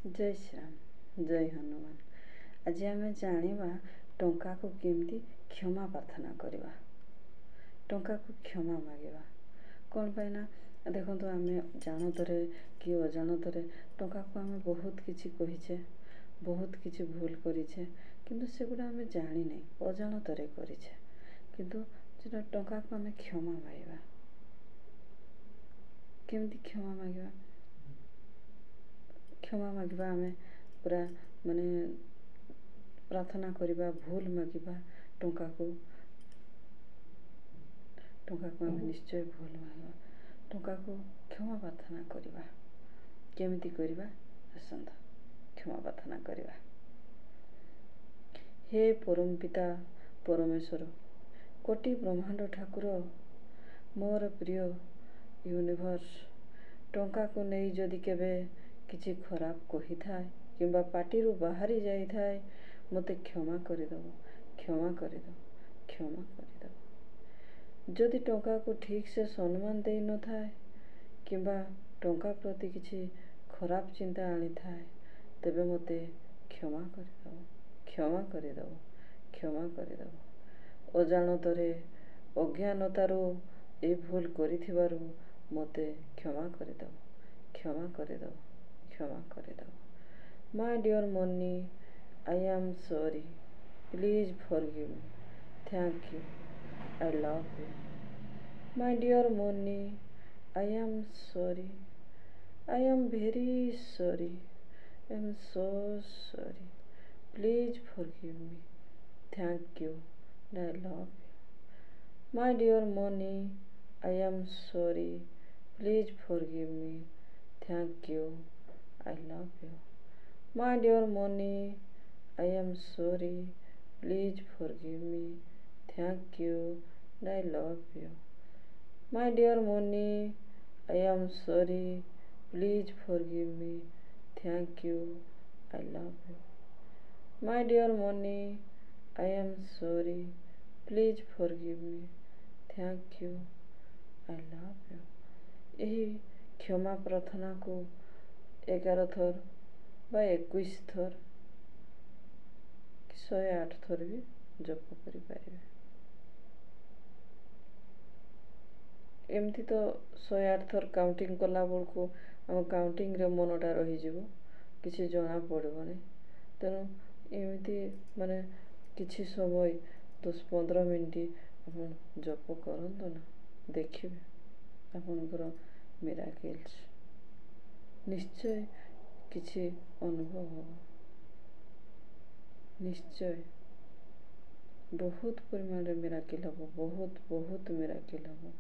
जय श्री राम, जय हनुमान। आज आम जाना टंका को केमती क्षमा प्रार्थना करवा। टंका को क्षमा मांगवा कौन पाइना देखो आम जानतरे कि अजाणतरे टंका को आम बहुत किसी कहीचे, बहुत किसी भूल करीचे, किंतु सेगुड़ा आम जानी नहीं, अजाणतरे करीचे। किंतु जो टंका को आम क्षमा मांगवा, केमती क्षमा मांगवा? क्षमा मांगवा आम पूरा माने प्रार्थना करवा, भूल मांगवा। टंका को आम निश्चय भूल मांगवा। टंका को क्षमा प्रार्थना करवा। केमती करवा? आसंत क्षमा प्रार्थना करवा। हे परम पिता परमेश्वर, कोटि ब्रह्मांड ठाकुर, मोर प्रिय यूनिवर्स, टंका को नहीं जदि केबे किछि खराब कही थाए किंबा पार्टी बाहरी जाई थाए, मते क्षमा करदब, क्षमा करदब, क्षमा करदब। जदि टंका को ठीक से सम्मान दे न थाए किंबा टंका प्रति किछि खराब चिंता आनी थाए, तेबे मते क्षमा करदब, क्षमा करदब, क्षमा करदब। अजाणतरे अज्ञानतारो ए भूल करिथिबारु मते क्षमा करदब, क्षमा करदब, क्षमा करदब। My dear Mani, I am sorry, please forgive me, thank you, I love you. My dear Mani, I am sorry, I am very sorry, I am so sorry, please forgive me, thank you, I love you. My dear Mani, I am sorry, please forgive me, thank you, I love you. My dear Moni, I am sorry. Please forgive me. Thank you. I love you. My dear Moni, I am sorry. Please forgive me. Thank you. I love you. My dear Moni, I am sorry. Please forgive me. Thank you. I love you. यही क्षमा प्रार्थना को 11 थर बा 21 थर कि 108 थर भी जप करें। एमती तो 108 थर काउंटिंग कला बेलू आम काउंटिंग रे मनटा रही किसी जना पड़बनी। तेणु एमती माने किसी समय 10-15 मिनट आप जप करंतु ना, देखिए आपनकर मिराकल्स निश्चय किसी अनुभव हो। निश्चय बहुत परिमाण मिराकिल हम, बहुत बहुत मिराकिल हम।